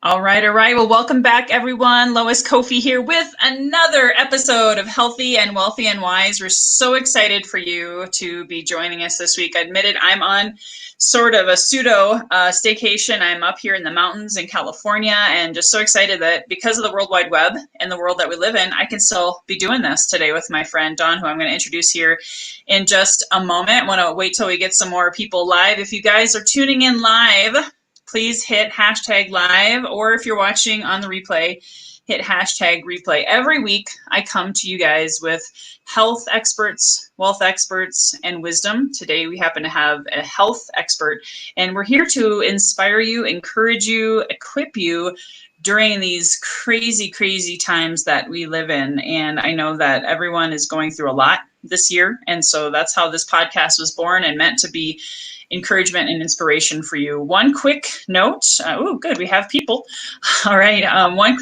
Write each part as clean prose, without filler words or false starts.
All right, all right. Well, welcome back, everyone. Lois Koffi here with another episode of Healthy and Wealthy and Wise. We're so excited for you to be joining us this week. I admitted I'm on sort of a pseudo staycation. I'm up here in the mountains in California and just so excited that because of the World Wide Web and the world that we live in, I can still be doing this today with my friend Dawn, who I'm going to introduce here in just a moment. I want to wait till we get some more people live. If you guys are tuning in live, please hit hashtag live, or if you're watching on the replay, hit hashtag replay. Every week, I come to you guys with health experts, wealth experts, and wisdom. Today, we happen to have a health expert, and we're here to inspire you, encourage you, equip you during these crazy, crazy times that we live in. And I know that everyone is going through a lot this year. And so that's how this podcast was born and meant to be encouragement and inspiration for you. One quick note. Oh, good. We have people. All right. One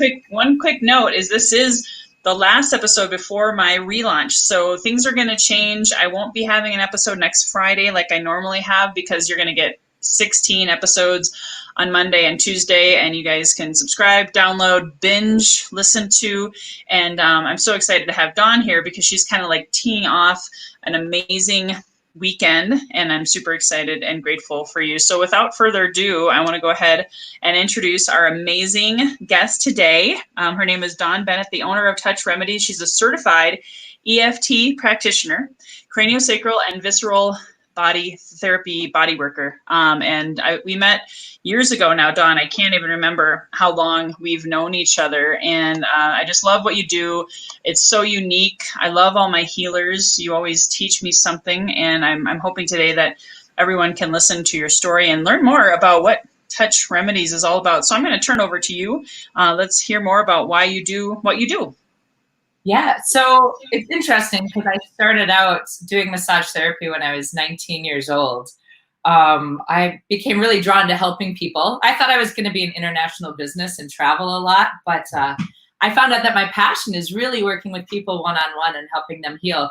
quick note is this is the last episode before my relaunch. So things are going to change. I won't be having an episode next Friday like I normally have because you're going to get 16 episodes on Monday and Tuesday, and you guys can subscribe, download, binge, listen to. And I'm so excited to have Dawn here because she's kind of like teeing off an amazing weekend, and I'm super excited and grateful for you. So without further ado, I want to go ahead and introduce our amazing guest today. Her name is Dawn Bennett, the owner of Touch Remedies. She's a certified EFT practitioner, craniosacral and visceral body therapy body worker. We met years ago now, Dawn. I can't even remember how long we've known each other. And I just love what you do. It's so unique. I love all my healers. You always teach me something. And I'm hoping today that everyone can listen to your story and learn more about what Touch Remedies is all about. So I'm going to turn over to you. Let's hear more about why you do what you do. Yeah, so it's interesting because I started out doing massage therapy when I was 19 years old. I became really drawn to helping people. I thought I was going to be in international business and travel a lot, but I found out that my passion is really working with people one-on-one and helping them heal.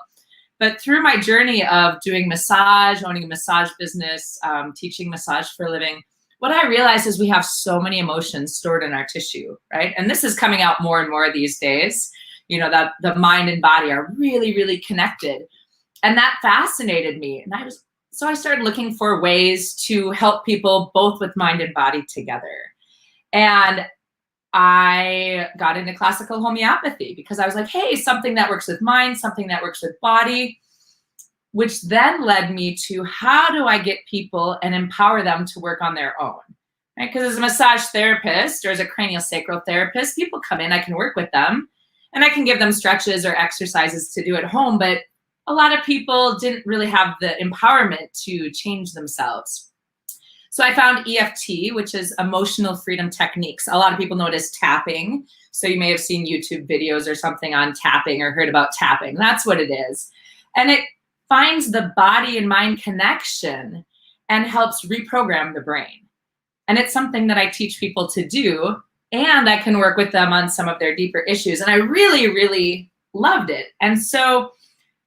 But through my journey of doing massage, owning a massage business, teaching massage for a living, what I realized is we have so many emotions stored in our tissue, right? And this is coming out more and more these days. You know, that the mind and body are really, really connected. And that fascinated me. And I started looking for ways to help people both with mind and body together. And I got into classical homeopathy because I was like, hey, something that works with mind, something that works with body, which then led me to how do I get people and empower them to work on their own? Right? Because as a massage therapist or as a craniosacral therapist, people come in, I can work with them. And I can give them stretches or exercises to do at home, but a lot of people didn't really have the empowerment to change themselves. So I found EFT, which is emotional freedom techniques. A lot of people know it as tapping. So you may have seen YouTube videos or something on tapping or heard about tapping. That's what it is. And it finds the body and mind connection and helps reprogram the brain. And it's something that I teach people to do. And I can work with them on some of their deeper issues. And I really, really loved it. And so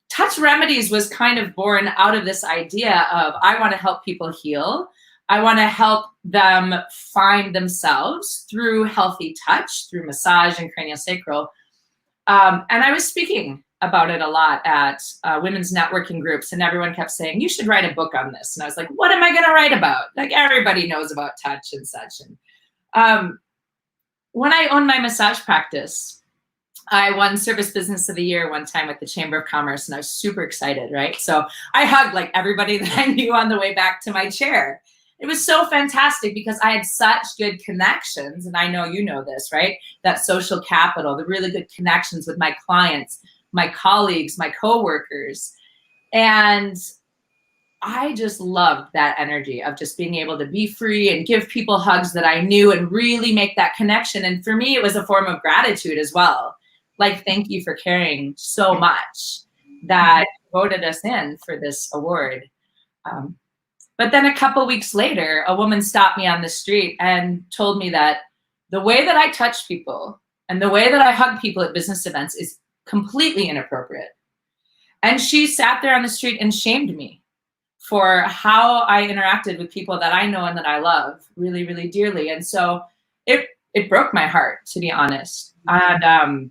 Touch Remedies was kind of born out of this idea of I want to help people heal. I want to help them find themselves through healthy touch, through massage and craniosacral. And I was speaking about it a lot at women's networking groups. And everyone kept saying, you should write a book on this. And I was like, what am I going to write about? Like everybody knows about touch and such. And when I owned my massage practice, I won Service Business of the Year one time with the Chamber of Commerce, and I was super excited, right? So I hugged like everybody that I knew on the way back to my chair. It was so fantastic because I had such good connections, and I know you know this, right? That social capital, the really good connections with my clients, my colleagues, my coworkers. And I just loved that energy of just being able to be free and give people hugs that I knew and really make that connection. And for me, it was a form of gratitude as well. Like, thank you for caring so much that voted us in for this award. But then a couple weeks later, a woman stopped me on the street and told me that the way that I touch people and the way that I hug people at business events is completely inappropriate. And she sat there on the street and shamed me for how I interacted with people that I know and that I love really, really dearly. And so it it broke my heart, to be honest. And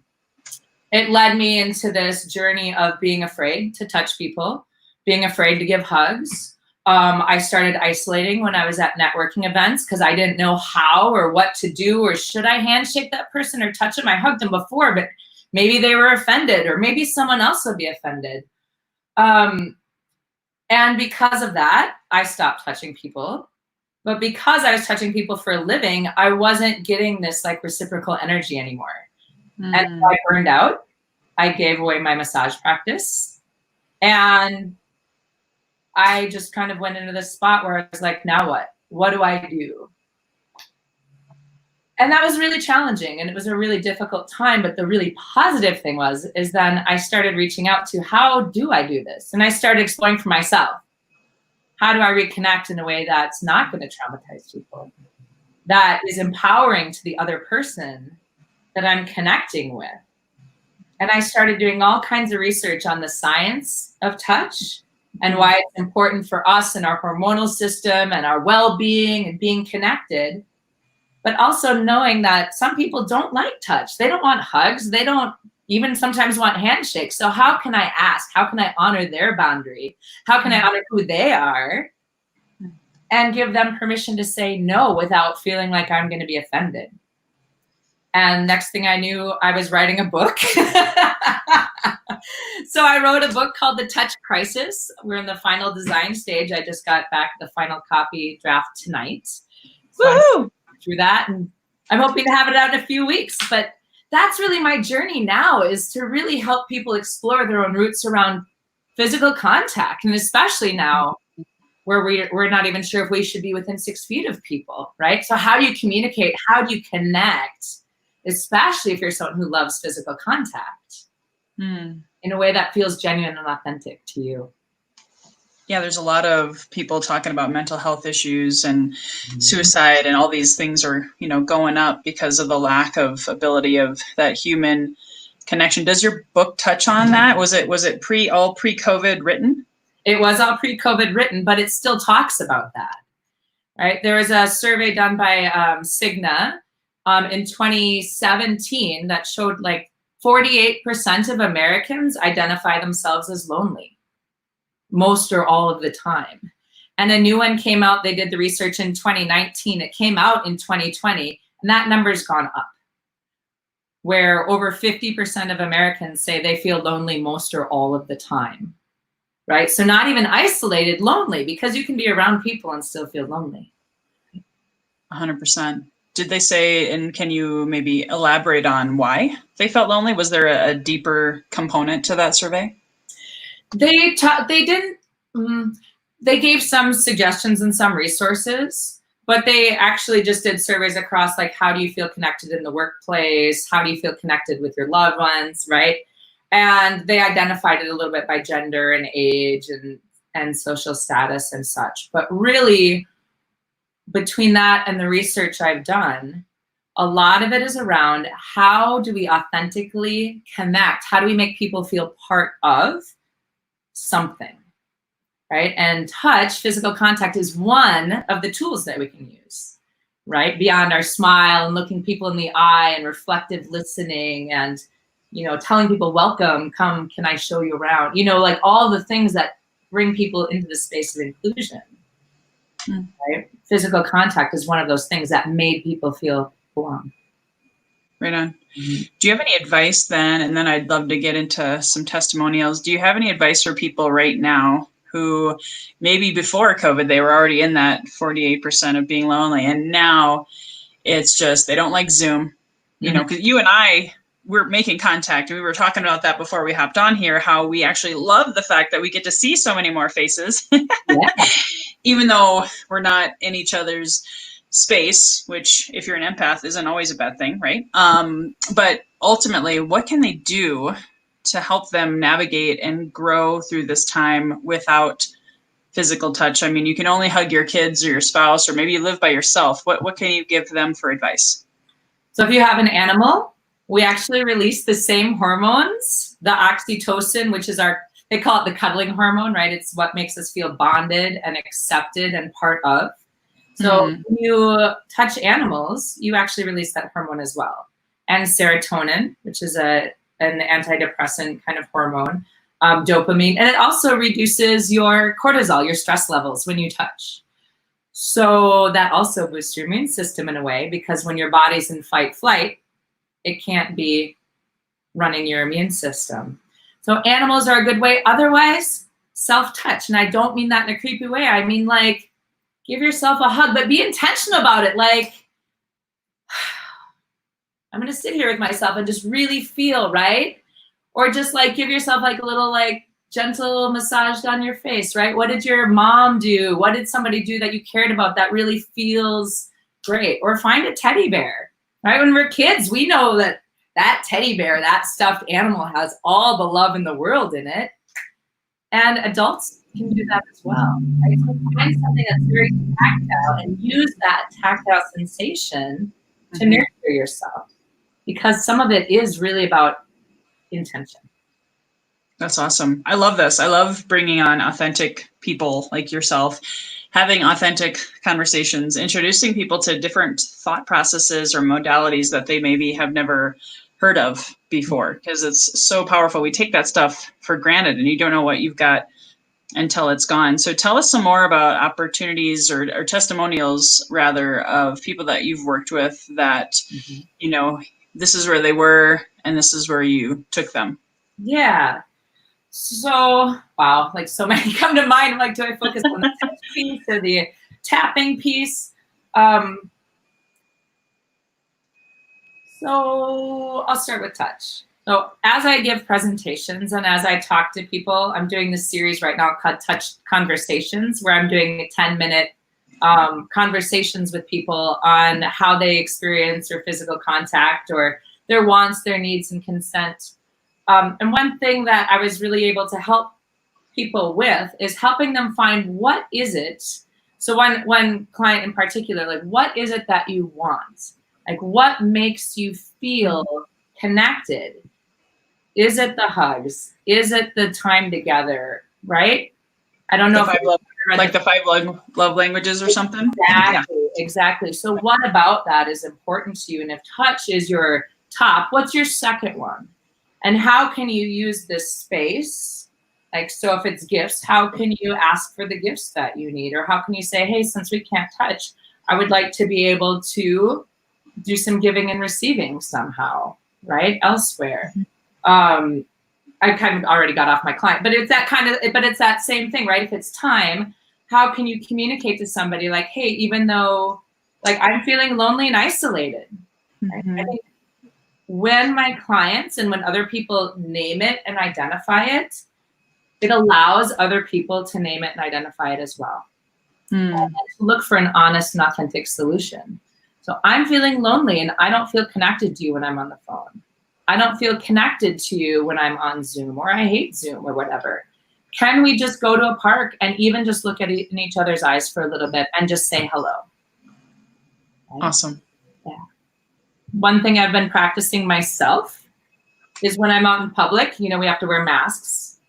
it led me into this journey of being afraid to touch people, being afraid to give hugs. I started isolating when I was at networking events because I didn't know how or what to do, or should I handshake that person or touch them? I hugged them before, but maybe they were offended, or maybe someone else would be offended. And because of that, I stopped touching people. But because I was touching people for a living, I wasn't getting this like reciprocal energy anymore. And so I burned out. I gave away my massage practice. And I just kind of went into this spot where I was like, now what? What do I do? And that was really challenging, and it was a really difficult time. But the really positive thing is then I started reaching out to, how do I do this? And I started exploring for myself. How do I reconnect in a way that's not going to traumatize people, that is empowering to the other person that I'm connecting with? And I started doing all kinds of research on the science of touch and why it's important for us and our hormonal system and our well-being and being connected, but also knowing that some people don't like touch. They don't want hugs. They don't even sometimes want handshakes. So how can I ask? How can I honor their boundary? How can I honor who they are and give them permission to say no without feeling like I'm going to be offended? And next thing I knew, I was writing a book. So I wrote a book called The Touch Crisis. We're in the final design stage. I just got back the final copy draft tonight. So I'm through that, and I'm hoping to have it out in a few weeks. But that's really my journey now, is to really help people explore their own roots around physical contact. And especially now where we're not even sure if we should be within 6 feet of people, right? So how do you communicate? How do you connect? Especially if you're someone who loves physical contact in a way that feels genuine and authentic to you. Yeah, there's a lot of people talking about mental health issues and suicide, and all these things are, going up because of the lack of ability of that human connection. Does your book touch on that? Was it all pre-COVID written? It was all pre-COVID written, but it still talks about that, right? There was a survey done by Cigna in 2017 that showed like 48% of Americans identify themselves as lonely, most or all of the time. And a new one came out. They did the research in 2019. It came out in 2020, and that number's gone up, where over 50% of Americans say they feel lonely most or all of the time, right? So not even isolated, lonely, because you can be around people and still feel lonely. 100%. Did they say, and can you maybe elaborate on why they felt lonely? Was there a deeper component to that survey? They didn't. They gave some suggestions and some resources, but they actually just did surveys across, like, how do you feel connected in the workplace? How do you feel connected with your loved ones, right? And they identified it a little bit by gender and age and social status and such. But really, between that and the research I've done, a lot of it is around, how do we authentically connect? How do we make people feel part of something, right? And touch, physical contact, is one of the tools that we can use, right? Beyond our smile and looking people in the eye and reflective listening and, telling people, welcome, come, can I show you around? Like all the things that bring people into the space of inclusion, right? Physical contact is one of those things that made people feel belong. Right on. Do you have any advice then? And then I'd love to get into some testimonials. Do you have any advice for people right now who maybe before COVID, they were already in that 48% of being lonely, and now it's just, they don't like Zoom, because you and I, we're making contact. We were talking about that before we hopped on here, how we actually love the fact that we get to see so many more faces, even though we're not in each other's space, which if you're an empath isn't always a bad thing, right? But ultimately, what can they do to help them navigate and grow through this time without physical touch? I mean, you can only hug your kids or your spouse, or maybe you live by yourself. What can you give them for advice? So if you have an animal, we actually release the same hormones, the oxytocin, which is they call it the cuddling hormone, right? It's what makes us feel bonded and accepted and part of. So when you touch animals, you actually release that hormone as well. And serotonin, which is an antidepressant kind of hormone, dopamine, and it also reduces your cortisol, your stress levels when you touch. So that also boosts your immune system in a way, because when your body's in fight flight, it can't be running your immune system. So animals are a good way. Otherwise, self-touch. And I don't mean that in a creepy way. I mean, like, give yourself a hug, but be intentional about it. Like, I'm going to sit here with myself and just really feel, right? Or just like give yourself like a little like gentle massage down your face, right? What did your mom do? What did somebody do that you cared about that really feels great? Or find a teddy bear, right? When we're kids, we know that that teddy bear, that stuffed animal has all the love in the world in it. And adults can do that as well, right? So find something that's very tactile and use that tactile sensation to nurture yourself, because some of it is really about intention. That's awesome. I love this. I love bringing on authentic people like yourself, having authentic conversations, introducing people to different thought processes or modalities that they maybe have never heard of before, because it's so powerful. We take that stuff for granted and you don't know what you've got until it's gone. So tell us some more about opportunities or testimonials rather of people that you've worked with that, you know, this is where they were and this is where you took them. Yeah. So, wow, like so many come to mind. I'm like, do I focus on the touch piece or the tapping piece? So I'll start with touch. So as I give presentations and as I talk to people, I'm doing this series right now called Touch Conversations, where I'm doing 10-minute conversations with people on how they experience their physical contact or their wants, their needs, and consent. And one thing that I was really able to help people with is helping them find what is it. So one client in particular, like, what is it that you want? Like, what makes you feel connected? Is it the hugs? Is it the time together? Right? I don't know if the five love languages or something. Exactly. So what about that is important to you? And if touch is your top, what's your second one? And how can you use this space? Like, so if it's gifts, how can you ask for the gifts that you need? Or how can you say, hey, since we can't touch, I would like to be able to do some giving and receiving somehow, right? Elsewhere. I kind of already got off my client, but it's that same thing, right? If it's time, how can you communicate to somebody like, hey, even though like I'm feeling lonely and isolated, right? I think when my clients and when other people name it and identify it, it allows other people to name it and identify it as well. And to look for an honest and authentic solution. So I'm feeling lonely and I don't feel connected to you when I'm on the phone. I don't feel connected to you when I'm on Zoom, or I hate Zoom or whatever. Can we just go to a park and even just look at in each other's eyes for a little bit and just say hello? Right? Awesome. Yeah. One thing I've been practicing myself is when I'm out in public, you know, we have to wear masks,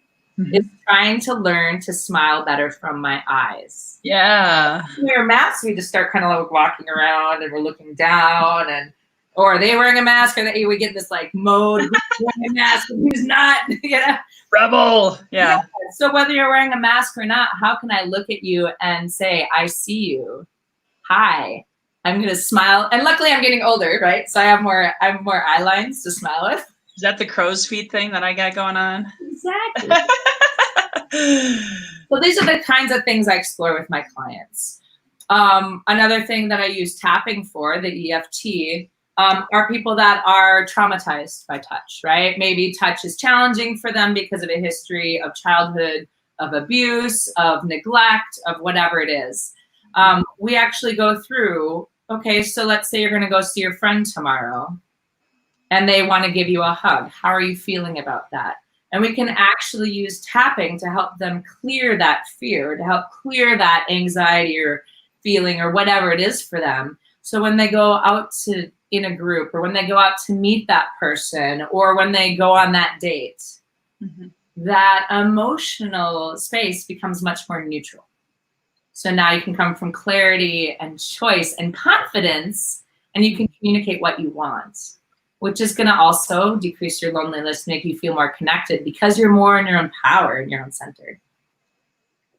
is trying to learn to smile better from my eyes. Yeah. When we wear masks, we just start kind of like walking around and we're looking down, and or are they wearing a mask, or we get this like mode, who's wearing a mask and who's not, you know? Rebel. Yeah. So whether you're wearing a mask or not, how can I look at you and say, I see you. Hi. I'm going to smile. And luckily I'm getting older, right? So I have more eye lines to smile with. Is that the crow's feet thing that I got going on? Exactly. So these are the kinds of things I explore with my clients. Another thing that I use tapping for, the EFT, are people that are traumatized by touch, right? Maybe touch is challenging for them because of a history of childhood, of abuse, of neglect, of whatever it is. We actually go through, okay, so let's say you're going to go see your friend tomorrow and they want to give you a hug. How are you feeling about that? And we can actually use tapping to help them clear that fear, to help clear that anxiety or feeling or whatever it is for them. So when they go out in a group, or when they go out to meet that person, or when they go on that date, that emotional space becomes much more neutral. So now you can come from clarity and choice and confidence, and you can communicate what you want, which is going to also decrease your loneliness, make you feel more connected because you're more in your own power and your own center.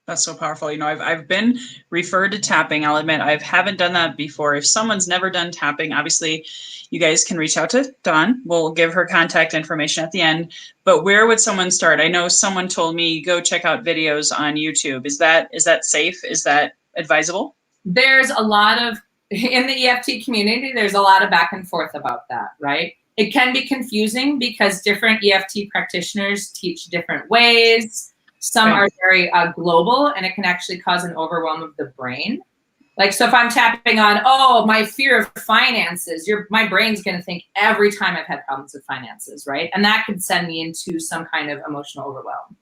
That's so powerful. You know, I've been referred to tapping. I'll admit I haven't done that before. If someone's never done tapping, obviously you guys can reach out to Dawn. We'll give her contact information at the end. But where would someone start? I know someone told me go check out videos on YouTube. Is that safe? Is that advisable? There's a lot of, in the EFT community, there's a lot of back and forth about that, right? It can be confusing because different EFT practitioners teach different ways. Some are very global, and it can actually cause an overwhelm of the brain. Like, so if I'm tapping on, oh, my fear of finances, my brain's going to think every time I've had problems with finances, right? And that could send me into some kind of emotional overwhelm.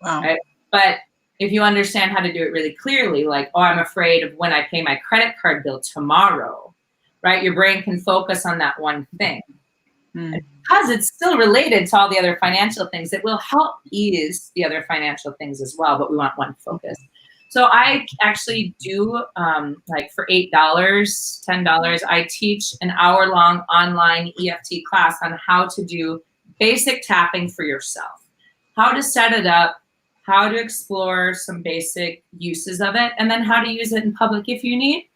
Wow. Right? But if you understand how to do it really clearly, like, oh, I'm afraid of when I pay my credit card bill tomorrow, right? Your brain can focus on that one thing. Because it's still related to all the other financial things, it will help ease the other financial things as well, but we want one focus. So I actually do, like for $8, $10, I teach an hour-long online EFT class on how to do basic tapping for yourself, how to set it up, how to explore some basic uses of it, and then how to use it in public if you need.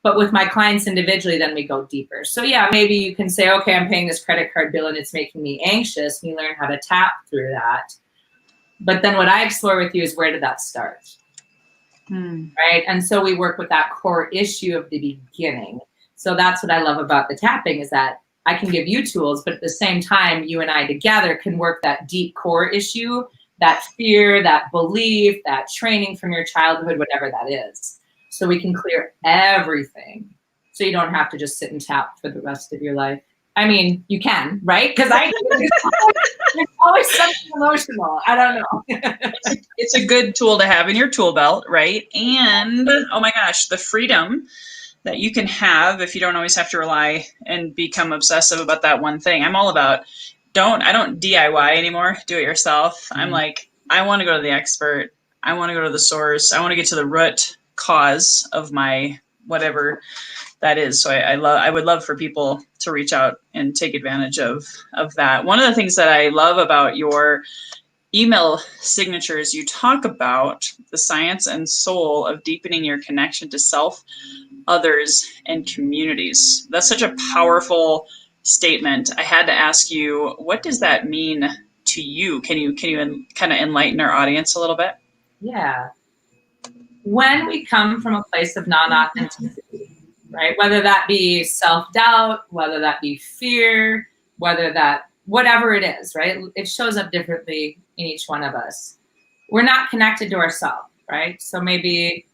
But with my clients individually, then we go deeper. So yeah, maybe you can say, okay, I'm paying this credit card bill and it's making me anxious. And you learn how to tap through that. But then what I explore with you is, where did that start? Right? And so we work with that core issue of the beginning. So that's what I love about the tapping, is that I can give you tools, but at the same time, you and I together can work that deep core issue, that fear, that belief, that training from your childhood, whatever that is. So we can clear everything. So you don't have to just sit and tap for the rest of your life. I mean, you can, right? Because it's always something emotional. I don't know. It's a good tool to have in your tool belt, right? And oh my gosh, the freedom that you can have if you don't always have to rely and become obsessive about that one thing. I'm all about I don't DIY anymore, do it yourself. I'm like, I want to go to the expert. I want to go to the source. I want to get to the root cause of my whatever that is. So I would love for people to reach out and take advantage of that. One of the things that I love about your email signatures, you talk about the science and soul of deepening your connection to self, others, and communities. That's such a powerful statement. I had to ask you, what does that mean to you? Can you kind of enlighten our audience a little bit? Yeah. When we come from a place of non-authenticity, right? Whether that be self-doubt, whether that be fear, whatever it is, right? It shows up differently in each one of us. We're not connected to ourselves, right? So maybe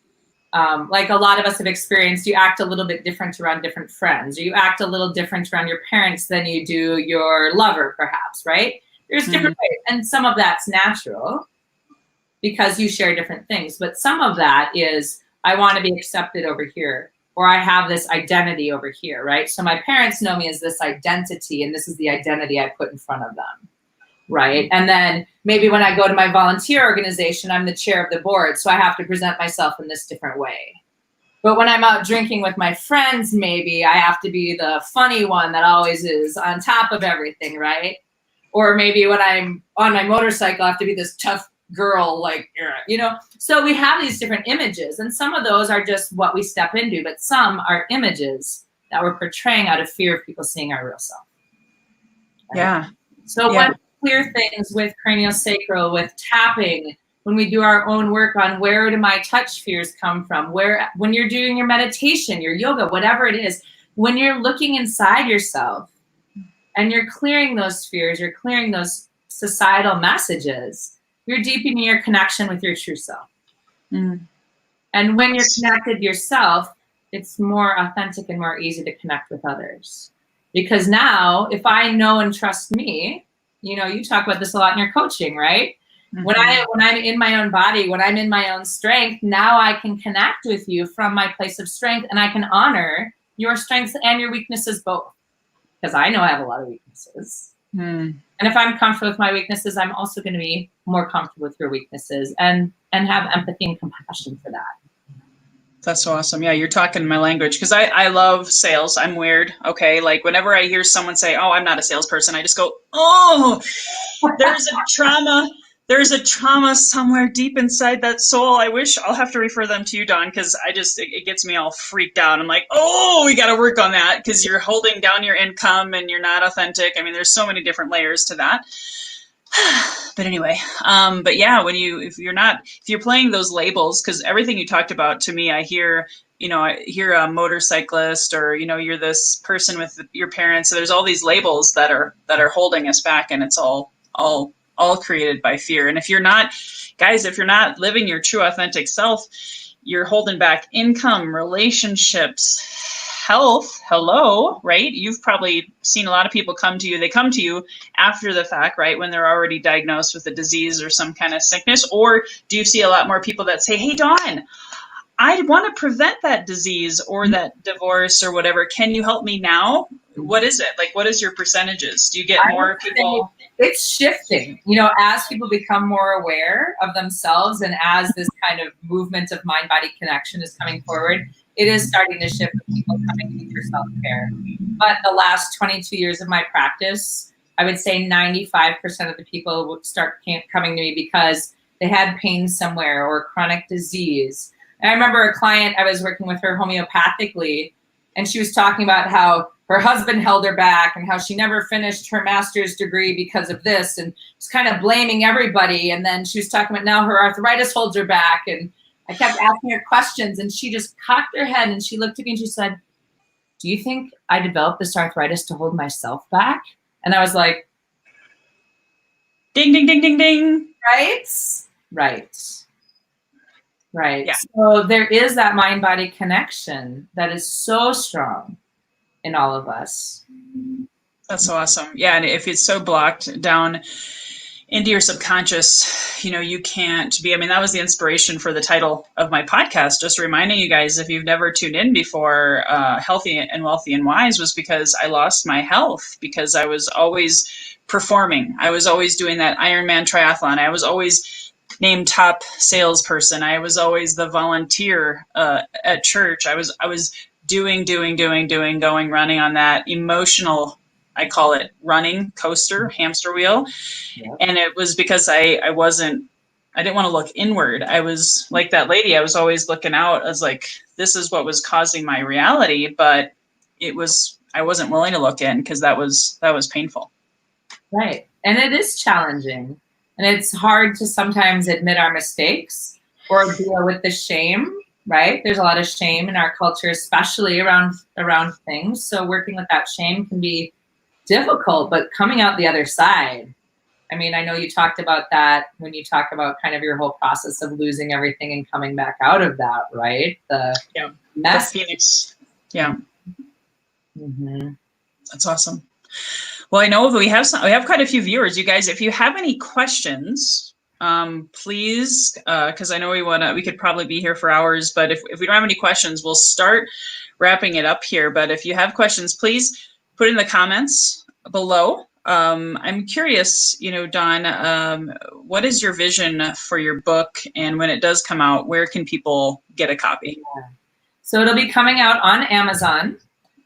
like a lot of us have experienced, you act a little bit different around different friends, or you act a little different around your parents than you do your lover, perhaps, right? There's different ways, and some of that's natural because you share different things. But some of that is, I want to be accepted over here, or I have this identity over here, right? So my parents know me as this identity, and this is the identity I put in front of them, right? And then maybe when I go to my volunteer organization, I'm the chair of the board, so I have to present myself in this different way. But when I'm out drinking with my friends, maybe I have to be the funny one that always is on top of everything, right? Or maybe when I'm on my motorcycle, I have to be this tough girl, like, you know. So we have these different images, and some of those are just what we step into, but some are images that we're portraying out of fear of people seeing our real self. Right? Yeah. So when we clear things with craniosacral, with tapping, when we do our own work on where do my touch fears come from, when you're doing your meditation, your yoga, whatever it is, when you're looking inside yourself and you're clearing those fears, you're clearing those societal messages, you're deepening your connection with your true self. And when you're connected to yourself, it's more authentic and more easy to connect with others. Because now, if I know and trust me, you know, you talk about this a lot in your coaching, right? When I'm in my own body, when I'm in my own strength, now I can connect with you from my place of strength, and I can honor your strengths and your weaknesses both. Because I know I have a lot of weaknesses. And if I'm comfortable with my weaknesses, I'm also going to be more comfortable with your weaknesses and have empathy and compassion for that. That's so awesome. Yeah, you're talking my language because I love sales. I'm weird. Okay. Like whenever I hear someone say, "Oh, I'm not a salesperson," I just go, "Oh, there's a trauma. There's a trauma somewhere deep inside that soul." I wish I'll have to refer them to you, Dawn, because it gets me all freaked out. I'm like, oh, we got to work on that because you're holding down your income and you're not authentic. I mean, there's so many different layers to that. But anyway, but yeah, if you're playing those labels, because everything you talked about to me, I hear a motorcyclist, or, you're this person with your parents. So there's all these labels that are holding us back, and it's all created by fear. And if you're not, guys, if you're not living your true authentic self, you're holding back income, relationships, health. Hello, right? You've probably seen a lot of people come to you. They come to you after the fact, right? When they're already diagnosed with a disease or some kind of sickness. Or do you see a lot more people that say, "Hey, Dawn, I want to prevent that disease or that divorce or whatever. Can you help me now?" What is it? Like, what is your percentages? Do you get more people? It's shifting, as people become more aware of themselves, and as this kind of movement of mind-body connection is coming forward, it is starting to shift with people coming to for self-care. But the last 22 years of my practice, I would say 95% of the people would start coming to me because they had pain somewhere or chronic disease. And I remember a client, I was working with her homeopathically, and she was talking about how her husband held her back and how she never finished her master's degree because of this, and was kind of blaming everybody. And then she was talking about now her arthritis holds her back. And I kept asking her questions, and she just cocked her head and she looked at me and she said, "Do you think I developed this arthritis to hold myself back?" And I was like, ding, ding, ding, ding, ding. Right. Yeah. So there is that mind-body connection that is so strong in all of us. That's so awesome. Yeah. And if it's so blocked down into your subconscious, you can't be. I mean, that was the inspiration for the title of my podcast, just reminding you guys, if you've never tuned in before, Healthy and Wealthy and Wise, was because I lost my health, because I was always performing. I was always doing that Ironman triathlon. I was always named top salesperson. I was always the volunteer at church. I was doing, going, running on that emotional, I call it running coaster, hamster wheel. Yeah. And it was because I didn't want to look inward. I was like that lady. I was always looking out. I was like, this is what was causing my reality, but I wasn't willing to look in because that was painful. Right. And it is challenging, and it's hard to sometimes admit our mistakes or deal with the shame, right? There's a lot of shame in our culture, especially around things. So working with that shame can be difficult, but coming out the other side. I mean, I know you talked about that when you talk about kind of your whole process of losing everything and coming back out of that, right? The mess. The Phoenix. Yeah. Mm-hmm. That's awesome. Well, I know we have quite a few viewers. You guys, if you have any questions, please, because I know we could probably be here for hours, but if we don't have any questions, we'll start wrapping it up here. But if you have questions, please put in the comments below. I'm curious, Dawn, what is your vision for your book? And when it does come out, where can people get a copy? Yeah. So it'll be coming out on Amazon.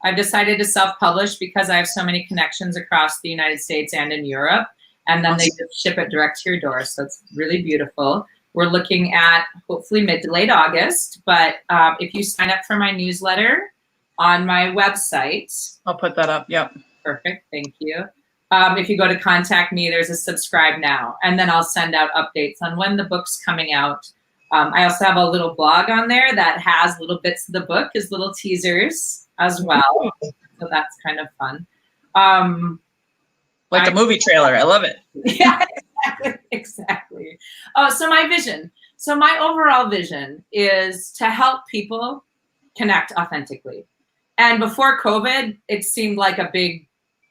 I've decided to self-publish because I have so many connections across the United States and in Europe. And then they just ship it direct to your door. So it's really beautiful. We're looking at hopefully mid to late August. But if you sign up for my newsletter on my website. I'll put that up. Yep. Perfect. Thank you. If you go to contact me, there's a subscribe now. And then I'll send out updates on when the book's coming out. I also have a little blog on there that has little bits of the book as little teasers as well. So that's kind of fun. Like a movie trailer. I love it. Yeah, exactly. Oh, so my vision. So my overall vision is to help people connect authentically. And before COVID, it seemed like a big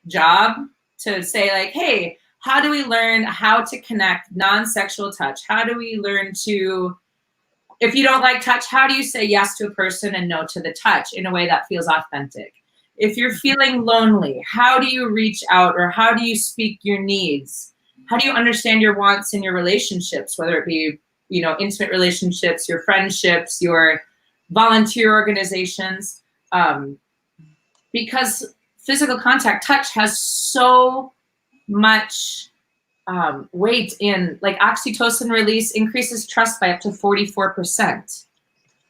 job to say like, hey, how do we learn how to connect non-sexual touch? How do we learn to, if you don't like touch, how do you say yes to a person and no to the touch in a way that feels authentic? If you're feeling lonely, how do you reach out, or how do you speak your needs? How do you understand your wants in your relationships, whether it be, intimate relationships, your friendships, your volunteer organizations, because physical contact, touch has so much weight in, like oxytocin release increases trust by up to 44%.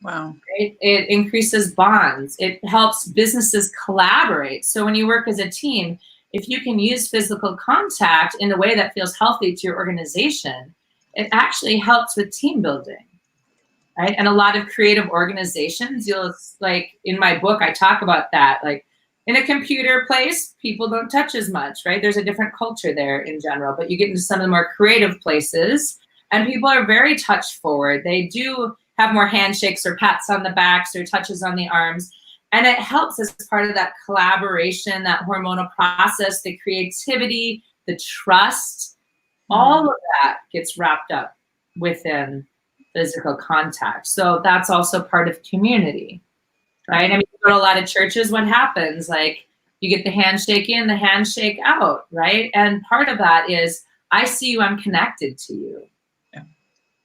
Wow. Right? It increases bonds. It helps businesses collaborate. So when you work as a team, if you can use physical contact in a way that feels healthy to your organization, it actually helps with team building, right? And a lot of creative organizations, like in my book, I talk about that. Like in a computer place, people don't touch as much, right? There's a different culture there in general, but you get into some of the more creative places and people are very touch forward. They do have more handshakes or pats on the backs or touches on the arms. And it helps as part of that collaboration, that hormonal process, the creativity, the trust, all of that gets wrapped up within physical contact. So that's also part of community, right? I mean, you go to a lot of churches, what happens? Like you get the handshake in, the handshake out, right? And part of that is, I see you, I'm connected to you. Yeah.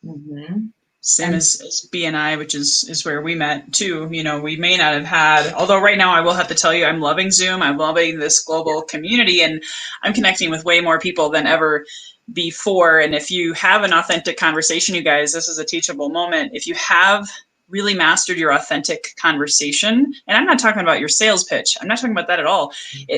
Mm-hmm. Same as BNI, which is where we met too. You know, we may not have had, although right now I will have to tell you, I'm loving Zoom. I'm loving this global community and I'm connecting with way more people than ever before. And if you have an authentic conversation, you guys, this is a teachable moment. If you have really mastered your authentic conversation, and I'm not talking about your sales pitch, I'm not talking about that at all.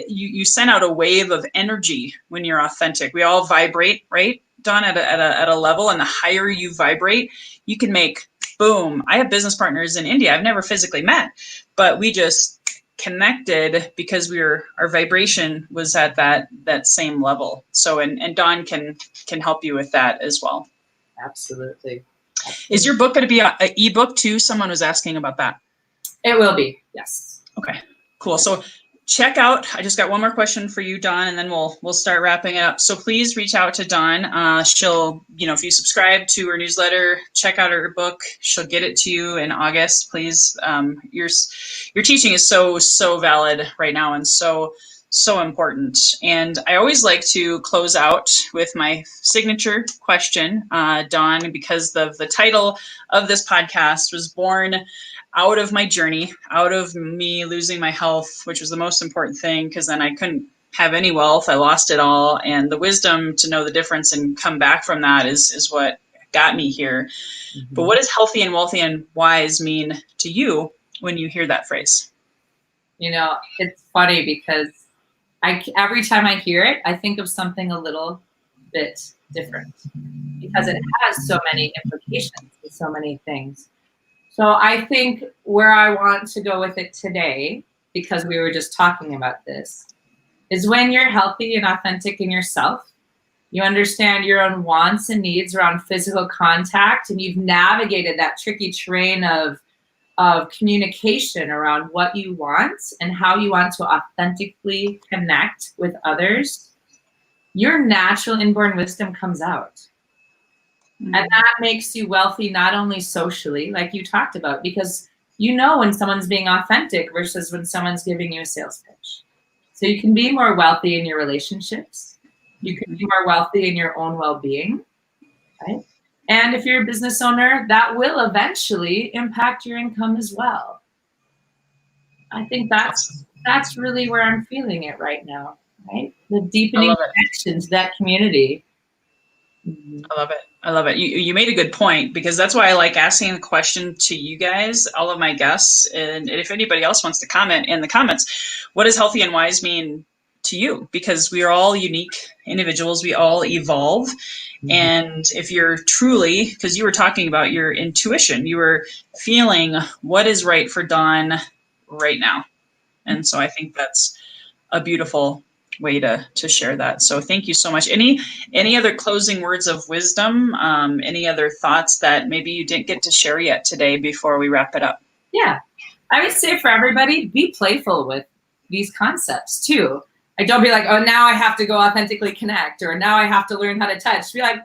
You send out a wave of energy when you're authentic. We all vibrate, right, Dawn, at a level, and the higher you vibrate, you can make, boom. I have business partners in India I've never physically met, but we just connected because our vibration was at that same level. So, and Dawn can help you with that as well. Absolutely. Is your book going to be an ebook too? Someone was asking about that. It will be, yes. Okay, cool. So check out, I just got one more question for you, Dawn, and then we'll start wrapping it up. So please reach out to Dawn. She'll, if you subscribe to her newsletter, check out her book, she'll get it to you in August. Please, your teaching is so valid right now and so important. And I always like to close out with my signature question, Dawn, because the title of this podcast was born out of my journey, out of me losing my health, which was the most important thing, because then I couldn't have any wealth. I lost it all. And the wisdom to know the difference and come back from that is what got me here. Mm-hmm. But what does healthy and wealthy and wise mean to you when you hear that phrase? It's funny because every time I hear it, I think of something a little bit different because it has so many implications and so many things. So I think where I want to go with it today, because we were just talking about this, is when you're healthy and authentic in yourself, you understand your own wants and needs around physical contact, and you've navigated that tricky terrain of communication around what you want and how you want to authentically connect with others, your natural inborn wisdom comes out. Mm-hmm. And that makes you wealthy, not only socially, like you talked about, because when someone's being authentic versus when someone's giving you a sales pitch. So you can be more wealthy in your relationships. You can be more wealthy in your own well-being, right? And if you're a business owner, that will eventually impact your income as well. I think that's really where I'm feeling it right now, right? The deepening connection to that community. Mm-hmm. I love it. You made a good point, because that's why I like asking the question to you guys, all of my guests, and if anybody else wants to comment in the comments, what does healthy and wise mean to you? Because we are all unique individuals. We all evolve. Mm-hmm. And if you're truly, because you were talking about your intuition, you were feeling what is right for Dawn right now. And so I think that's a beautiful way to share that. So thank you so much. Any other closing words of wisdom? Any other thoughts that maybe you didn't get to share yet today before we wrap it up? Yeah, I would say for everybody, be playful with these concepts too. Like, don't be like, oh, now I have to go authentically connect, or now I have to learn how to touch. Be like,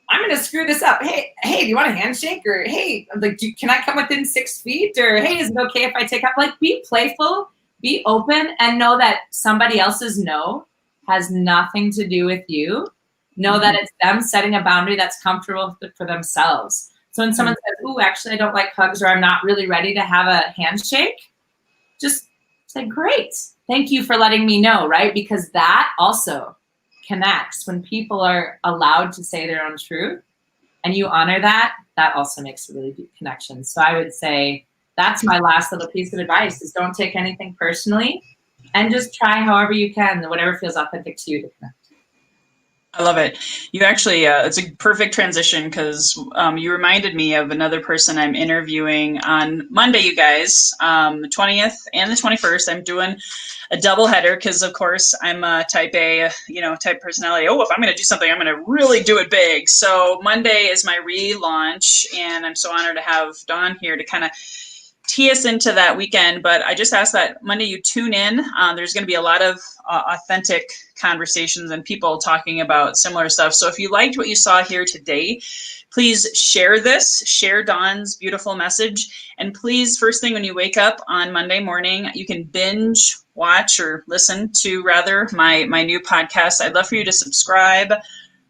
I'm going to screw this up. Hey, do you want a handshake? Or hey, like, can I come within 6 feet? Or hey, is it okay if I take up? Like, be playful, be open, and know that somebody else's no has nothing to do with you. Know that it's them setting a boundary that's comfortable for themselves. So when someone says, "Ooh, actually, I don't like hugs," or "I'm not really ready to have a handshake," just say, "Great. Thank you for letting me know," right? Because that also connects. When people are allowed to say their own truth and you honor that, that also makes a really deep connection. So I would say that's my last little piece of advice is don't take anything personally and just try however you can, whatever feels authentic to you to connect. I love it. You actually, it's a perfect transition because you reminded me of another person I'm interviewing on Monday, you guys, the 20th and the 21st. I'm doing a double header because, of course, I'm a type A, type personality. Oh, if I'm going to do something, I'm going to really do it big. So Monday is my relaunch, and I'm so honored to have Dawn here to kind of tee us into that weekend. But I just ask that Monday you tune in. There's going to be a lot of authentic conversations and people talking about similar stuff. So if you liked what you saw here today, please share this, share Dawn's beautiful message. And please, first thing when you wake up on Monday morning, you can binge watch or listen to rather my new podcast. I'd love for you to subscribe.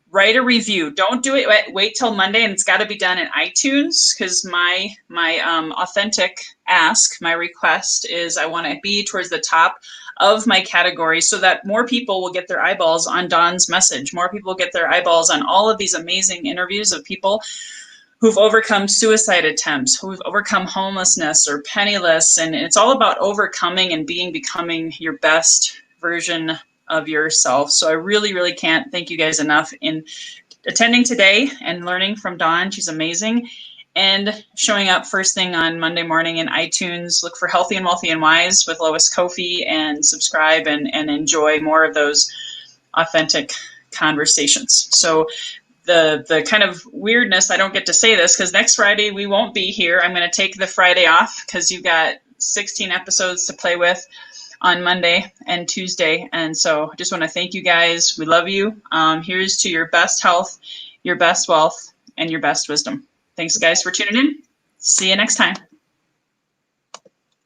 Write a review. Don't do it. Wait till Monday, and it's got to be done in iTunes because my authentic ask, my request is I want to be towards the top of my category so that more people will get their eyeballs on Dawn's message. More people get their eyeballs on all of these amazing interviews of people who've overcome suicide attempts, who've overcome homelessness or penniless, and it's all about overcoming and becoming your best version of yourself. So I really, really can't thank you guys enough in attending today and learning from Dawn. She's amazing. And showing up first thing on Monday morning in iTunes. Look for Healthy and Wealthy and Wise with Lois Koffi and subscribe and enjoy more of those authentic conversations. So the kind of weirdness, I don't get to say this because next Friday we won't be here. I'm going to take the Friday off because you've got 16 episodes to play with on Monday and Tuesday. And so I just want to thank you guys. We love you. Here's to your best health, your best wealth, and your best wisdom. Thanks, guys, for tuning in. See you next time.